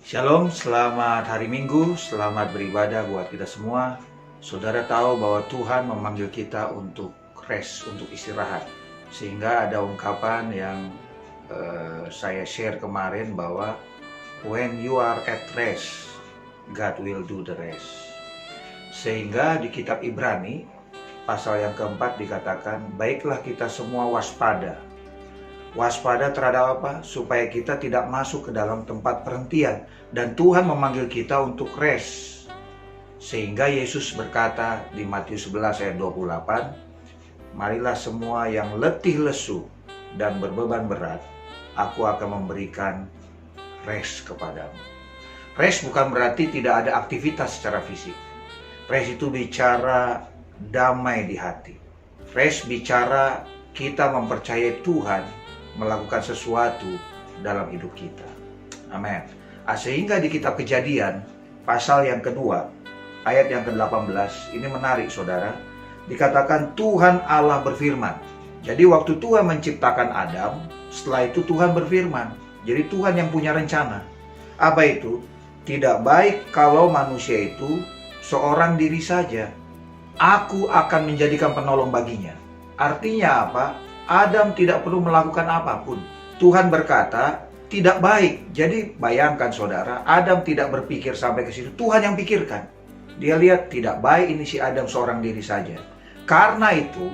Shalom, selamat hari Minggu, selamat beribadah buat kita semua. Saudara tahu bahwa Tuhan memanggil kita untuk rest, untuk istirahat. Sehingga ada ungkapan yang saya share kemarin bahwa when you are at rest, God will do the rest. Sehingga di kitab Ibrani, pasal yang keempat dikatakan, baiklah kita semua waspada. Waspada terhadap apa? Supaya kita tidak masuk ke dalam tempat perhentian. Dan Tuhan memanggil kita untuk rest. Sehingga Yesus berkata di Matius 11 ayat 28, marilah semua yang letih lesu dan berbeban berat, aku akan memberikan rest kepadamu. Rest bukan berarti tidak ada aktivitas secara fisik. Rest itu bicara damai di hati. Rest bicara kita mempercayai Tuhan melakukan sesuatu dalam hidup kita. Amin. Sehingga di kitab Kejadian, pasal yang kedua, ayat yang ke-18, ini menarik saudara. Dikatakan Tuhan Allah berfirman. Jadi waktu Tuhan menciptakan Adam, setelah itu Tuhan berfirman. Jadi Tuhan yang punya rencana. Apa itu? Tidak baik kalau manusia itu seorang diri saja. Aku akan menjadikan penolong baginya. Artinya apa? Adam tidak perlu melakukan apapun. Tuhan berkata, tidak baik. Jadi bayangkan saudara, Adam tidak berpikir sampai ke situ. Tuhan yang pikirkan. Dia lihat tidak baik ini si Adam seorang diri saja. Karena itu,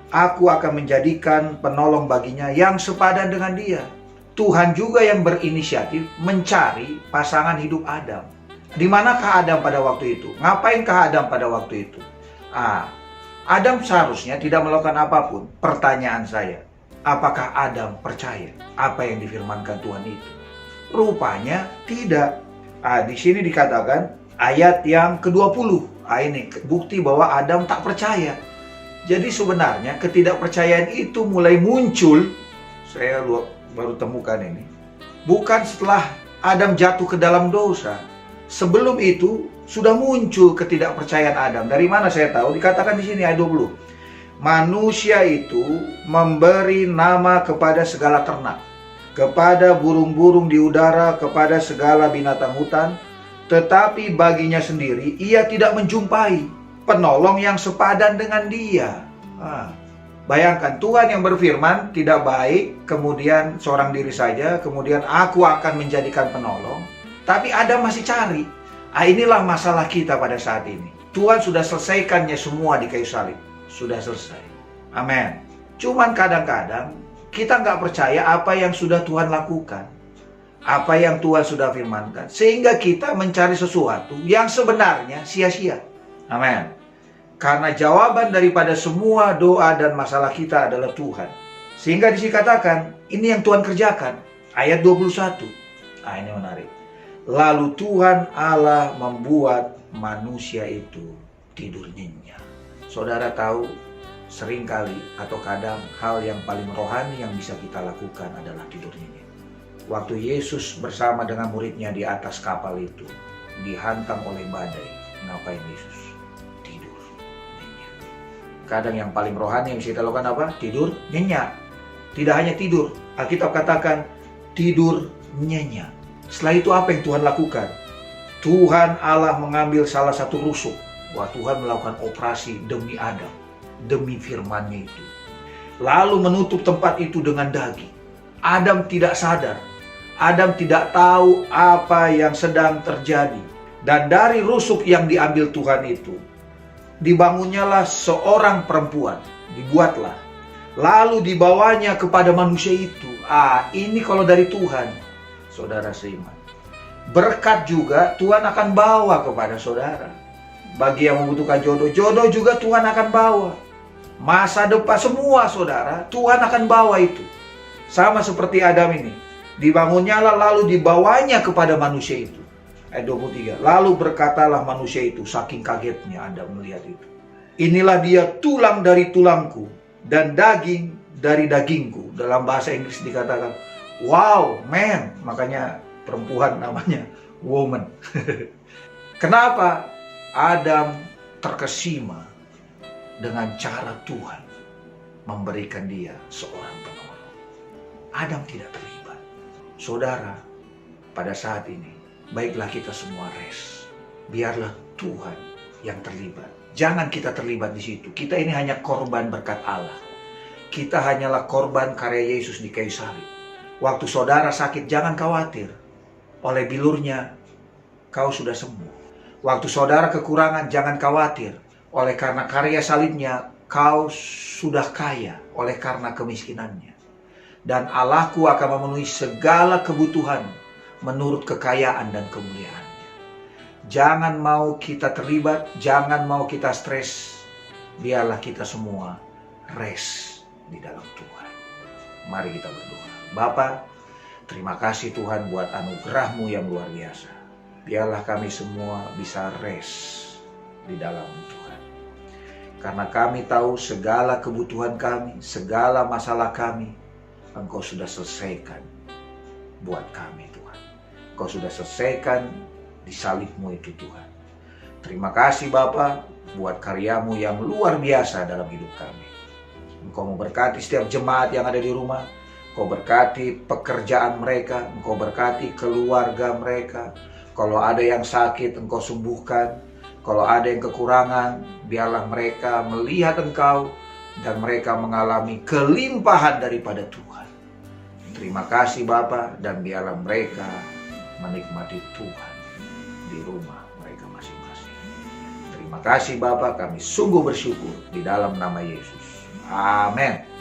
aku akan menjadikan penolong baginya yang sepadan dengan dia. Tuhan juga yang berinisiatif mencari pasangan hidup Adam. Di manakah Adam pada waktu itu? Ngapainkah Adam pada waktu itu? Adam seharusnya tidak melakukan apapun. Pertanyaan saya, apakah Adam percaya apa yang difirmankan Tuhan itu? Rupanya tidak. Di sini dikatakan ayat yang ke-20. Ini bukti bahwa Adam tak percaya. Jadi sebenarnya ketidakpercayaan itu mulai muncul, saya baru temukan ini, bukan setelah Adam jatuh ke dalam dosa. Sebelum itu sudah muncul ketidakpercayaan Adam. Dari mana saya tahu? Dikatakan di sini ayat 20. Manusia itu memberi nama kepada segala ternak, kepada burung-burung di udara, kepada segala binatang hutan, tetapi baginya sendiri ia tidak menjumpai penolong yang sepadan dengan dia. Bayangkan Tuhan yang berfirman tidak baik, kemudian seorang diri saja, kemudian aku akan menjadikan penolong. Tapi Adam masih cari. Inilah masalah kita pada saat ini. Tuhan sudah selesaikannya semua di kayu salib. Sudah selesai. Amin. Cuman kadang-kadang kita nggak percaya apa yang sudah Tuhan lakukan. Apa yang Tuhan sudah firmankan. Sehingga kita mencari sesuatu yang sebenarnya sia-sia. Amin. Karena jawaban daripada semua doa dan masalah kita adalah Tuhan. Sehingga dikatakan, ini yang Tuhan kerjakan. Ayat 21. Ini menarik. Lalu Tuhan Allah membuat manusia itu tidur nyenyak. Saudara tahu, seringkali atau kadang hal yang paling rohani yang bisa kita lakukan adalah tidur nyenyak. Waktu Yesus bersama dengan muridnya di atas kapal itu, dihantam oleh badai. Ngapain Yesus? Tidur nyenyak. Kadang yang paling rohani yang bisa kita lakukan apa? Tidur nyenyak. Tidak hanya tidur, Alkitab katakan tidur nyenyak. Setelah itu apa yang Tuhan lakukan? Tuhan Allah mengambil salah satu rusuk. Wah, Tuhan melakukan operasi demi Adam, demi firman-Nya itu. Lalu menutup tempat itu dengan daging. Adam tidak sadar. Adam tidak tahu apa yang sedang terjadi. Dan dari rusuk yang diambil Tuhan itu, dibangunnyalah seorang perempuan. Dibuatlah. Lalu dibawanya kepada manusia itu. Ini kalau dari Tuhan. Saudara seiman, berkat juga Tuhan akan bawa kepada saudara. Bagi yang membutuhkan jodoh, jodoh juga Tuhan akan bawa. Masa depan semua saudara, Tuhan akan bawa itu. Sama seperti Adam ini. Dibangunnyalah lalu dibawanya kepada manusia itu. Ayat 23. Lalu berkatalah manusia itu, saking kagetnya Adam melihat itu. Inilah dia tulang dari tulangku dan daging dari dagingku. Dalam bahasa Inggris dikatakan, wow, man. Makanya perempuan namanya woman. Kenapa? Adam terkesima dengan cara Tuhan memberikan dia seorang penolong. Adam tidak terlibat. Saudara, pada saat ini baiklah kita semua rest. Biarlah Tuhan yang terlibat. Jangan kita terlibat di situ. Kita ini hanya korban berkat Allah. Kita hanyalah korban karya Yesus di kayu salib. Waktu saudara sakit, jangan khawatir. Oleh bilurnya, kau sudah sembuh. Waktu saudara kekurangan, jangan khawatir. Oleh karena karya salibnya, kau sudah kaya oleh karena kemiskinannya. Dan Allahku akan memenuhi segala kebutuhan menurut kekayaan dan kemuliaannya. Jangan mau kita terlibat, jangan mau kita stres. Biarlah kita semua rest di dalam Tuhan. Mari kita berdoa. Bapa, terima kasih Tuhan buat anugerah-Mu yang luar biasa. Biarlah kami semua bisa rest di dalam Tuhan. Karena kami tahu segala kebutuhan kami, segala masalah kami, Engkau sudah selesaikan buat kami Tuhan. Engkau sudah selesaikan di salib-Mu itu Tuhan. Terima kasih Bapa buat karya-Mu yang luar biasa dalam hidup kami. Engkau memberkati setiap jemaat yang ada di rumah. Engkau berkati pekerjaan mereka. Engkau berkati keluarga mereka. Kalau ada yang sakit, Engkau sembuhkan. Kalau ada yang kekurangan, biarlah mereka melihat Engkau dan mereka mengalami kelimpahan daripada Tuhan. Terima kasih Bapa, dan biarlah mereka menikmati Tuhan di rumah mereka masing-masing. Terima kasih Bapa, kami sungguh bersyukur di dalam nama Yesus. Amin.